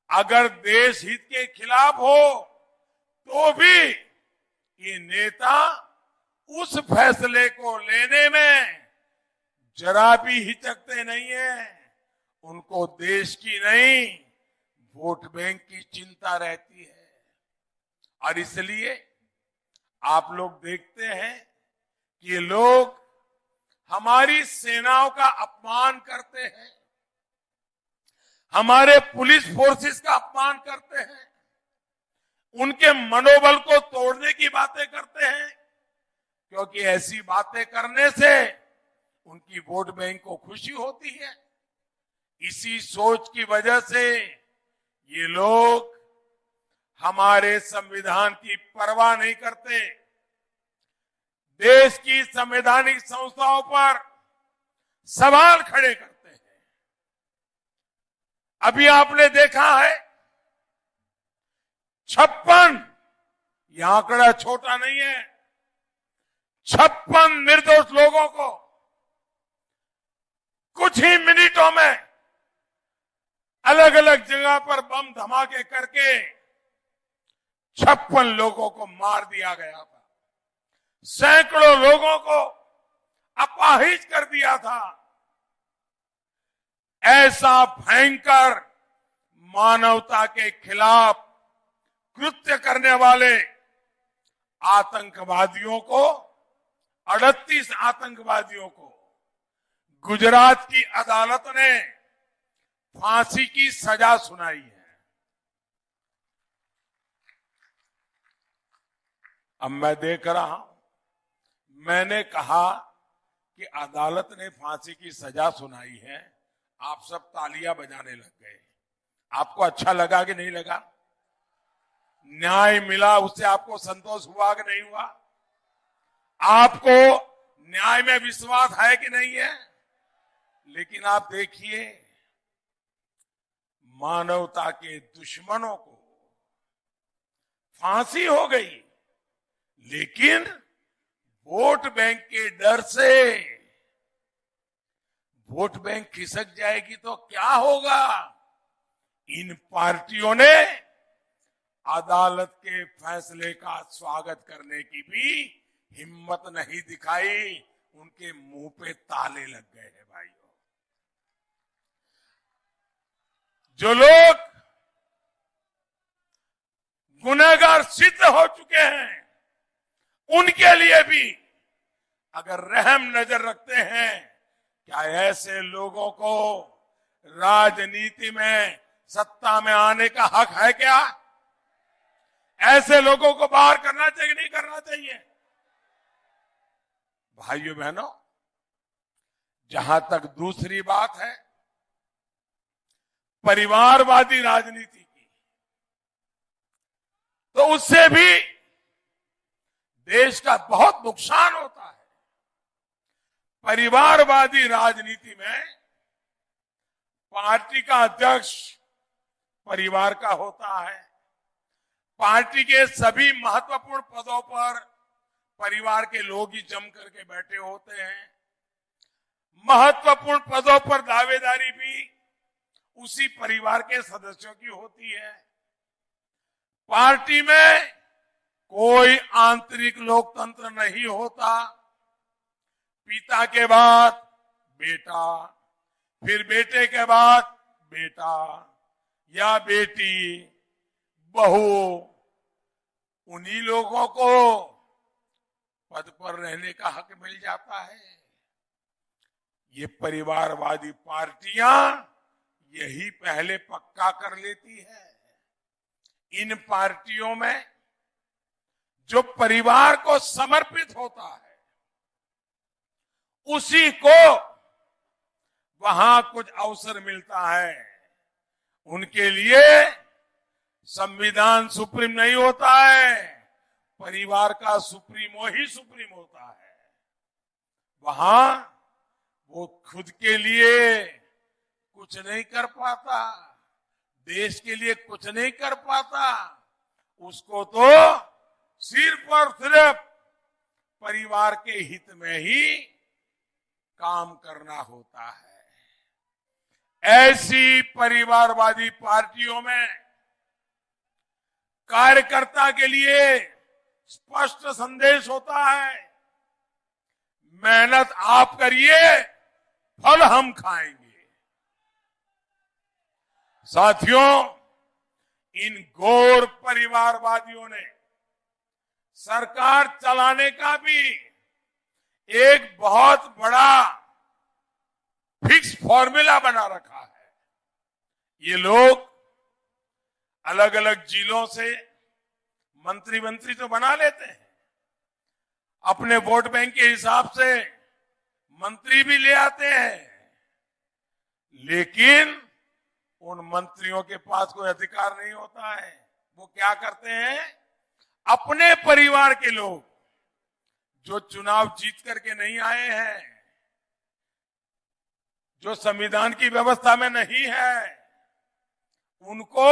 Speaker 3: अगर देश हित के खिलाफ हो तो भी ये नेता उस फैसले को लेने में जरा भी हिचकते नहीं है। उनको देश की नहीं, वोट बैंक की चिंता रहती है। और इसलिए आप लोग देखते हैं कि ये लोग हमारी सेनाओं का अपमान करते हैं, हमारे पुलिस फोर्सेस का अपमान करते हैं, उनके मनोबल को तोड़ने की बातें करते हैं, क्योंकि ऐसी बातें करने से उनकी वोट बैंक को खुशी होती है। इसी सोच की वजह से ये लोग हमारे संविधान की परवाह नहीं करते, देश की संवैधानिक संस्थाओं पर सवाल खड़े करते हैं। अभी आपने देखा है 56, यह आंकड़ा छोटा नहीं है, 56 निर्दोष लोगों को कुछ ही मिनटों में अलग अलग जगह पर बम धमाके करके 56 लोगों को मार दिया गया था, सैकड़ों लोगों को अपाहिज कर दिया था। ऐसा भयंकर मानवता के खिलाफ कृत्य करने वाले आतंकवादियों को, 38 आतंकवादियों को गुजरात की अदालत ने फांसी की सजा सुनाई है। अब मैं देख रहा हूं, मैंने कहा कि अदालत ने फांसी की सजा सुनाई है, आप सब तालियां बजाने लग गए। आपको अच्छा लगा कि नहीं लगा? न्याय मिला, उससे आपको संतोष हुआ कि नहीं हुआ? आपको न्याय में विश्वास है कि नहीं है? लेकिन आप देखिए, मानवता के दुश्मनों को फांसी हो गई, लेकिन वोट बैंक के डर से वोट बैंक खिसक जाएगी तो क्या होगा? इन पार्टियों ने अदालत के फैसले का स्वागत करने की भी हिम्मत नहीं दिखाई, उनके मुंह पे ताले लग गए हैं भाइयों। जो लोग गुनहगार सिद्ध हो चुके हैं, उनके लिए भी अगर रहम नजर रखते हैं, क्या ऐसे लोगों को राजनीति में सत्ता में आने का हक है क्या? ऐसे लोगों को बाहर करना चाहिए, नहीं करना चाहिए? भाइयों बहनों, जहां तक दूसरी बात है परिवारवादी राजनीति की, तो उससे भी देश का बहुत नुकसान होता है। परिवारवादी राजनीति में पार्टी का अध्यक्ष परिवार का होता है, पार्टी के सभी महत्वपूर्ण पदों पर परिवार के लोग ही जम करके बैठे होते हैं, महत्वपूर्ण पदों पर दावेदारी भी उसी परिवार के सदस्यों की होती है। पार्टी में कोई आंतरिक लोकतंत्र नहीं होता। पिता के बाद बेटा, फिर बेटे के बाद बेटा या बेटी, बहू, उन्हीं लोगों को पद पर रहने का हक मिल जाता है। ये परिवारवादी पार्टियां यही पहले पक्का कर लेती है। इन पार्टियों में जो परिवार को समर्पित होता है, उसी को वहां कुछ अवसर मिलता है। उनके लिए संविधान सुप्रीम नहीं होता है, परिवार का सुप्रीमो ही सुप्रीम होता है। वहां वो खुद के लिए कुछ नहीं कर पाता, देश के लिए कुछ नहीं कर पाता, उसको तो सिर्फ और सिर्फ परिवार के हित में ही काम करना होता है। ऐसी परिवारवादी पार्टियों में कार्यकर्ता के लिए स्पष्ट संदेश होता है, मेहनत आप करिए, फल हम खाएंगे। साथियों, इन घोर परिवारवादियों ने सरकार चलाने का भी एक बहुत बड़ा फिक्स फॉर्मूला बना रखा है। ये लोग अलग अलग जिलों से मंत्री तो बना लेते हैं, अपने वोट बैंक के हिसाब से मंत्री भी ले आते हैं, लेकिन उन मंत्रियों के पास कोई अधिकार नहीं होता है। वो क्या करते हैं, अपने परिवार के लोग जो चुनाव जीत करके नहीं आए हैं, जो संविधान की व्यवस्था में नहीं है, उनको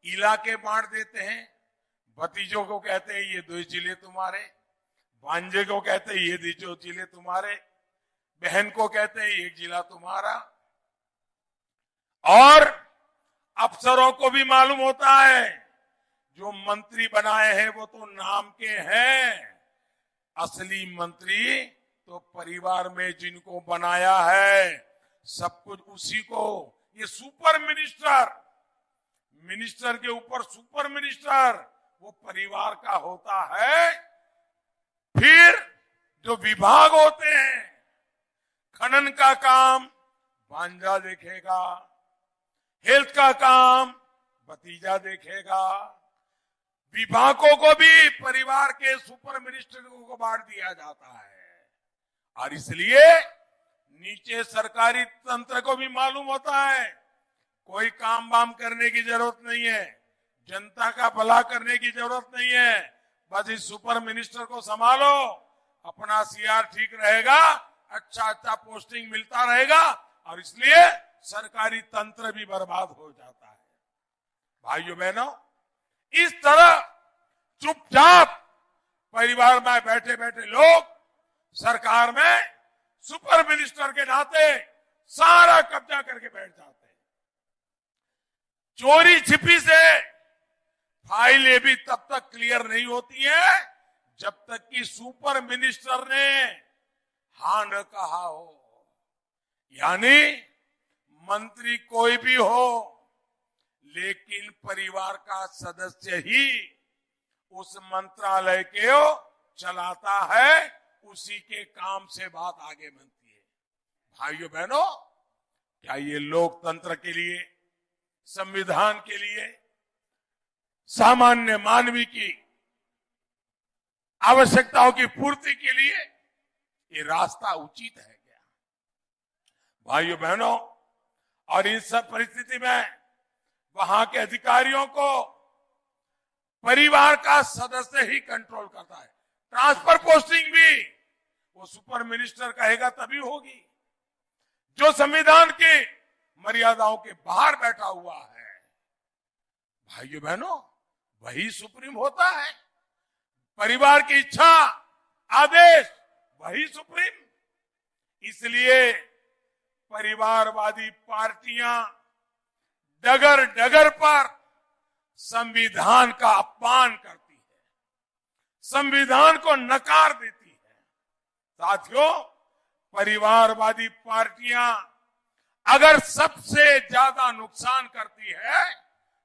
Speaker 3: इलाके बांट देते हैं। भतीजों को कहते हैं ये 2 जिले तुम्हारे, भांजे को कहते हैं ये 2 जिले तुम्हारे, बहन को कहते हैं 1 जिला तुम्हारा। और अफसरों को भी मालूम होता है जो मंत्री बनाए हैं वो तो नाम के हैं, असली मंत्री तो परिवार में जिनको बनाया है सब कुछ उसी को। ये सुपर मिनिस्टर के ऊपर सुपर मिनिस्टर वो परिवार का होता है। फिर जो विभाग होते हैं, खनन का काम भांजा देखेगा, हेल्थ का काम भतीजा देखेगा, विभागों को भी परिवार के सुपर मिनिस्टर को बांट दिया जाता है। और इसलिए नीचे सरकारी तंत्र को भी मालूम होता है कोई काम वाम करने की जरूरत नहीं है, जनता का भला करने की जरूरत नहीं है, बस इस सुपर मिनिस्टर को संभालो, अपना सीआर ठीक रहेगा, अच्छा पोस्टिंग मिलता रहेगा, और इसलिए सरकारी तंत्र भी बर्बाद हो जाता है। भाइयों बहनों, इस तरह चुपचाप परिवार में बैठे बैठे लोग सरकार में सुपर मिनिस्टर के नाते सारा कब्जा करके बैठ जाते हैं। चोरी छिपी से फाइलें भी तब तक क्लियर नहीं होती है जब तक कि सुपर मिनिस्टर ने हाँ न कहा हो। यानी मंत्री कोई भी हो, लेकिन परिवार का सदस्य ही उस मंत्रालय के चलाता है, उसी के काम से बात आगे बनती है। भाइयों बहनों, क्या ये लोकतंत्र के लिए, संविधान के लिए, सामान्य मानवी की आवश्यकताओं की पूर्ति के लिए ये रास्ता उचित है क्या? भाइयों बहनों, और इन सब परिस्थिति में वहां के अधिकारियों को परिवार का सदस्य ही कंट्रोल करता है। ट्रांसफर पोस्टिंग भी वो सुपर मिनिस्टर कहेगा तभी होगी। जो संविधान की मर्यादाओं के बाहर बैठा हुआ है, भाइयों बहनों, वही सुप्रीम होता है। परिवार की इच्छा, आदेश, वही सुप्रीम। इसलिए परिवारवादी पार्टियां डगर डगर पर संविधान का अपमान करती है, संविधान को नकार देती है। साथियों, परिवारवादी पार्टियां अगर सबसे ज्यादा नुकसान करती है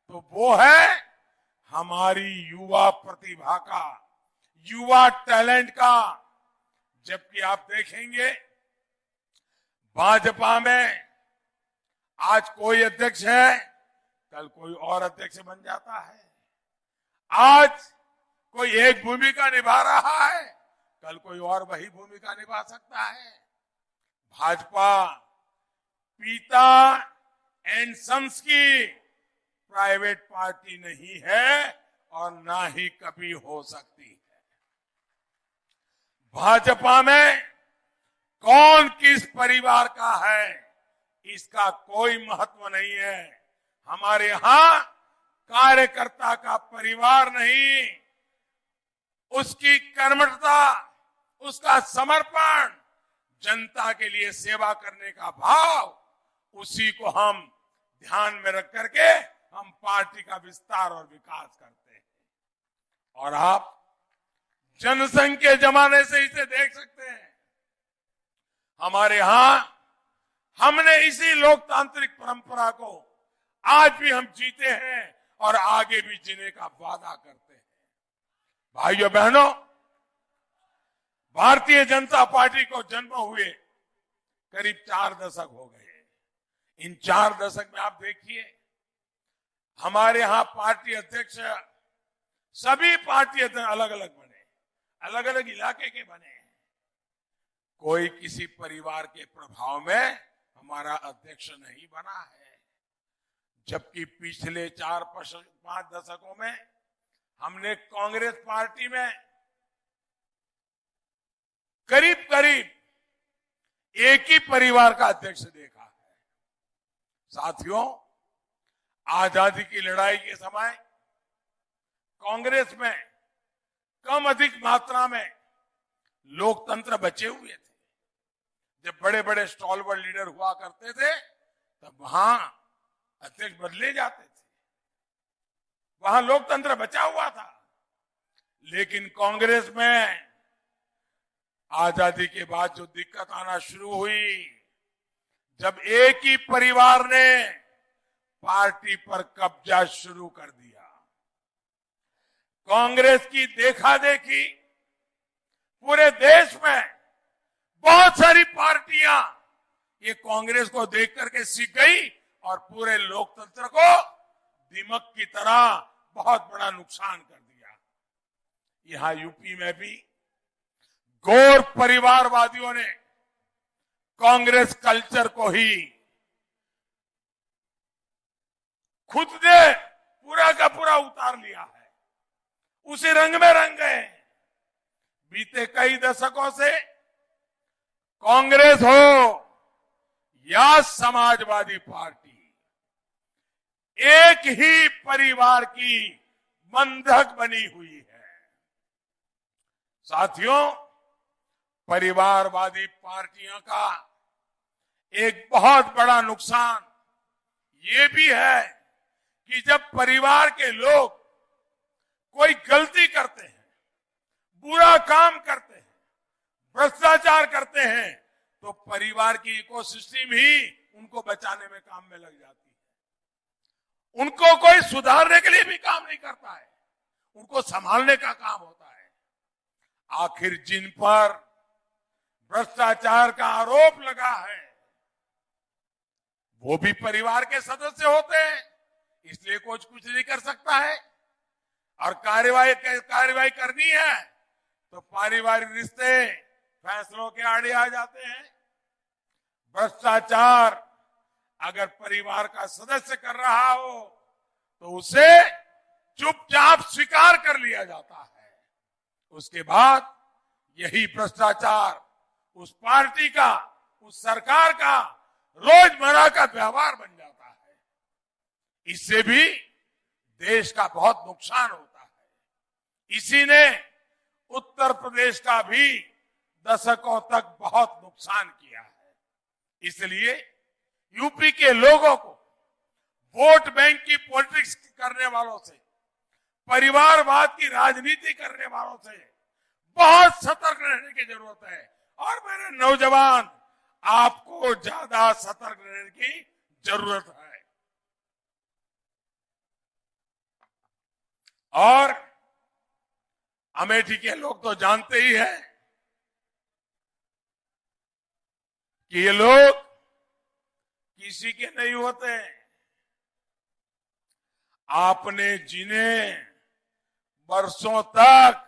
Speaker 3: तो वो है हमारी युवा प्रतिभा का, युवा टैलेंट का। जबकि आप देखेंगे भाजपा में आज कोई अध्यक्ष है, कल कोई और अध्यक्ष बन जाता है। आज कोई एक भूमिका निभा रहा है, कल कोई और वही भूमिका निभा सकता है। भाजपा पिता एंड सन्स की प्राइवेट पार्टी नहीं है और ना ही कभी हो सकती है। भाजपा में कौन किस परिवार का है इसका कोई महत्व नहीं है। हमारे यहां कार्यकर्ता का परिवार नहीं, उसकी कर्मठता, उसका समर्पण, जनता के लिए सेवा करने का भाव, उसी को हम ध्यान में रख करके हम पार्टी का विस्तार और विकास करते हैं। और आप जनसंघ के जमाने से इसे देख सकते हैं। हमारे यहां हमने इसी लोकतांत्रिक परंपरा को आज भी हम जीते हैं और आगे भी जीने का वादा करते हैं। भाइयों बहनों, भारतीय जनता पार्टी को जन्म हुए करीब 4 दशक हो गए। इन 4 दशक में आप देखिए, हमारे यहां पार्टी अध्यक्ष, सभी पार्टी अध्यक्ष अलग अलग बने, अलग अलग इलाके के बने हैं। कोई किसी परिवार के प्रभाव में हमारा अध्यक्ष नहीं बना है, जबकि पिछले 4-5 दशकों में हमने कांग्रेस पार्टी में करीब करीब एक ही परिवार का अध्यक्ष देखा है। साथियों, आजादी की लड़ाई के समय कांग्रेस में कम अधिक मात्रा में लोकतंत्र बचे हुए थे। जब बड़े बड़े स्टॉलवर्ड लीडर हुआ करते थे, तब वहां अध्यक्ष बदले जाते थे, वहां लोकतंत्र बचा हुआ था। लेकिन कांग्रेस में आजादी के बाद जो दिक्कत आना शुरू हुई, जब एक ही परिवार ने पार्टी पर कब्जा शुरू कर दिया, कांग्रेस की देखा देखी पूरे देश में बहुत सारी पार्टियां ये कांग्रेस को देख करके सीख गई और पूरे लोकतंत्र को दीमक की तरह बहुत बड़ा नुकसान कर दिया। यहां यूपी में भी गौर परिवारवादियों ने कांग्रेस कल्चर को ही खुद ने पूरा का पूरा उतार लिया है, उसी रंग में रंग गए। बीते कई दशकों से कांग्रेस हो या समाजवादी पार्टी, एक ही परिवार की बंधक बनी हुई है। साथियों, परिवारवादी पार्टियों का एक बहुत बड़ा नुकसान ये भी है कि जब परिवार के लोग कोई गलती करते हैं, बुरा काम करते हैं, भ्रष्टाचार करते हैं, तो परिवार की इकोसिस्टम ही उनको बचाने में काम में लग जाती है। उनको कोई सुधारने के लिए भी काम नहीं करता है, उनको संभालने का काम होता है। आखिर जिन पर भ्रष्टाचार का आरोप लगा है, वो भी परिवार के सदस्य होते हैं, इसलिए कुछ नहीं कर सकता है। और कार्रवाई करनी है तो पारिवारिक रिश्ते फैसलों के आड़े आ जाते हैं। भ्रष्टाचार अगर परिवार का सदस्य कर रहा हो तो उसे चुपचाप स्वीकार कर लिया जाता है। उसके बाद यही भ्रष्टाचार उस पार्टी का, उस सरकार का रोजमर्रा का व्यवहार बन जाता है। इससे भी देश का बहुत नुकसान होता है। इसी ने उत्तर प्रदेश का भी दशकों तक बहुत नुकसान किया है। इसलिए यूपी के लोगों को वोट बैंक की पॉलिटिक्स करने वालों से, परिवारवाद की राजनीति करने वालों से बहुत सतर्क रहने की जरूरत है। और मेरे नौजवान, आपको ज्यादा सतर्क रहने की जरूरत है। और अमेठी के लोग तो जानते ही हैं कि ये लोग किसी के नहीं होते। आपने जिन्हें बरसों तक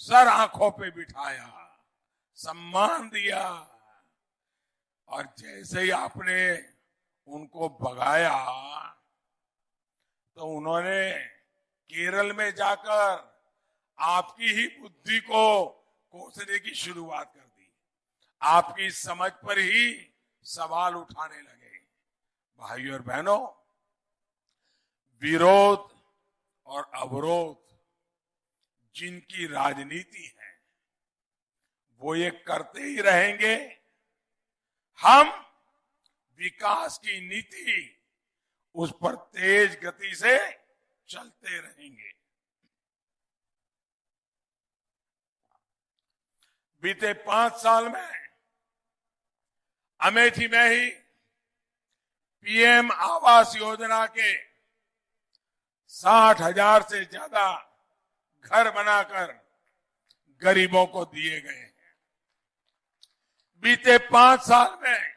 Speaker 3: सर आंखों पे बिठाया, सम्मान दिया, और जैसे ही आपने उनको भगाया तो उन्होंने केरल में जाकर आपकी ही बुद्धि को कोसने की शुरुआत कर दी, आपकी समझ पर ही सवाल उठाने लगे। भाइयों और बहनों, विरोध और अवरोध जिनकी राजनीति है वो ये करते ही रहेंगे। हम विकास की नीति उस पर तेज गति से चलते रहेंगे। बीते 5 साल में अमेठी में ही पीएम आवास योजना के 60,000 से ज्यादा घर बनाकर गरीबों को दिए गए हैं। बीते 5 साल में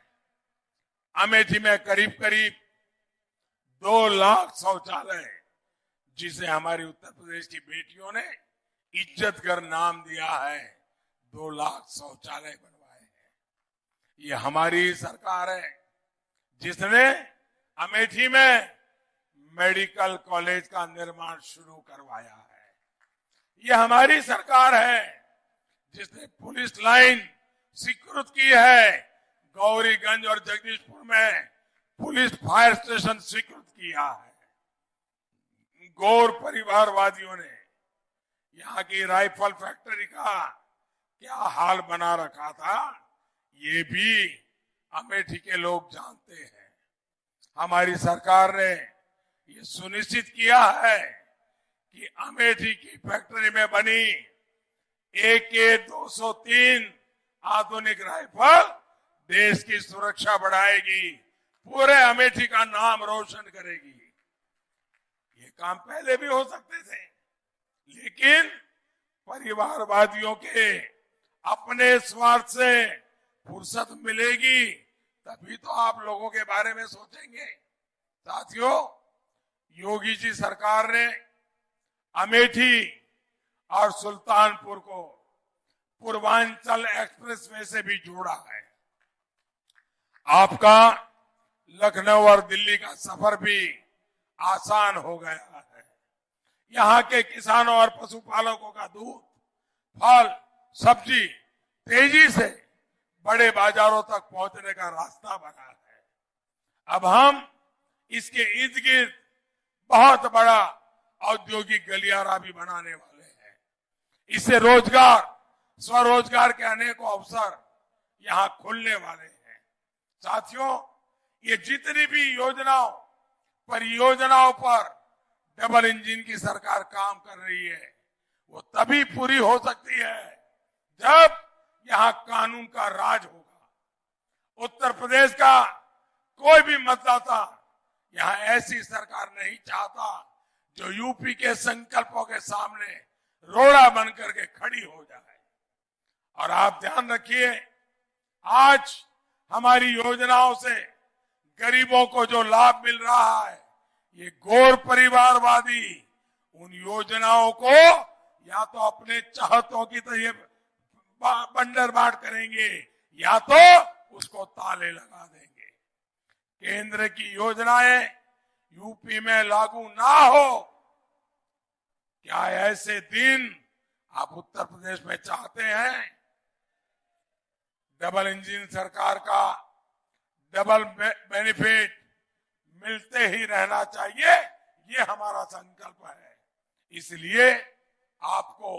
Speaker 3: अमेठी में करीब करीब 2 लाख शौचालय, जिसे हमारी उत्तर प्रदेश की बेटियों ने इज्जत कर नाम दिया है, 2 लाख शौचालय बनवाए हैं। ये हमारी सरकार है जिसने अमेठी में मेडिकल कॉलेज का निर्माण शुरू करवाया है। ये हमारी सरकार है जिसने पुलिस लाइन स्वीकृत की है, गौरीगंज और जगदीशपुर में पुलिस फायर स्टेशन स्वीकृत किया है। गौर परिवारवादियों ने यहाँ की राइफल फैक्ट्री का क्या हाल बना रखा था, ये भी अमेठी के लोग जानते हैं। हमारी सरकार ने ये सुनिश्चित किया है कि अमेठी की फैक्ट्री में बनी AK-203 आधुनिक राइफल देश की सुरक्षा बढ़ाएगी, पूरे अमेठी का नाम रोशन करेगी। ये काम पहले भी हो सकते थे, लेकिन परिवारवादियों के अपने स्वार्थ से फुर्सत मिलेगी तभी तो आप लोगों के बारे में सोचेंगे। साथियों, योगी जी सरकार ने अमेठी और सुल्तानपुर को पूर्वांचल एक्सप्रेसवे से भी जोड़ा है। आपका लखनऊ और दिल्ली का सफर भी आसान हो गया है। यहाँ के किसानों और पशुपालकों का दूध, फल, सब्जी तेजी से बड़े बाजारों तक पहुंचने का रास्ता बना है। अब हम इसके इर्द गिर्द बहुत बड़ा औद्योगिक गलियारा भी बनाने वाले हैं। इससे रोजगार, स्वरोजगार के अनेकों अवसर यहाँ खुलने वाले हैं। साथियों, ये जितनी भी परियोजनाओं पर डबल इंजन की सरकार काम कर रही है, वो तभी पूरी हो सकती है जब यहाँ कानून का राज होगा। उत्तर प्रदेश का कोई भी मतदाता यहाँ ऐसी सरकार नहीं चाहता जो यूपी के संकल्पों के सामने रोड़ा बन करके खड़ी हो जाए। और आप ध्यान रखिए, आज हमारी योजनाओं से गरीबों को जो लाभ मिल रहा है, ये गौर परिवारवादी उन योजनाओं को या तो अपने चाहतों की तरह बंडर बाट करेंगे या तो उसको ताले लगा देंगे। केंद्र की योजनाएं यूपी में लागू ना हो, क्या ऐसे दिन आप उत्तर प्रदेश में चाहते हैं? डबल इंजन सरकार का डबल बेनिफिट मिलते ही रहना चाहिए, ये हमारा संकल्प है। इसलिए आपको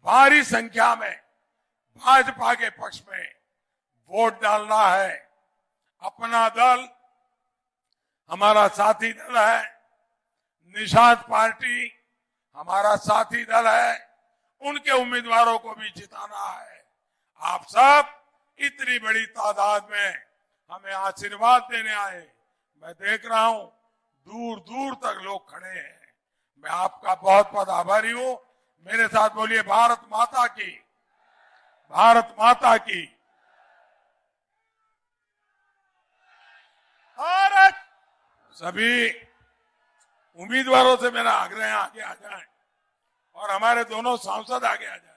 Speaker 3: भारी संख्या में भाजपा के पक्ष में वोट डालना है। अपना दल हमारा साथी दल है, निषाद पार्टी हमारा साथी दल है, उनके उम्मीदवारों को भी जिताना है। आप सब इतनी बड़ी तादाद में हमें आशीर्वाद देने आए, मैं देख रहा हूं दूर दूर तक लोग खड़े हैं। मैं आपका बहुत बहुत आभारी हूं। मेरे साथ बोलिए, भारत माता की, भारत माता की। भारत। सभी उम्मीदवारों से मेरा आग्रह आगे आ जाए और हमारे दोनों सांसद आगे आ जाए।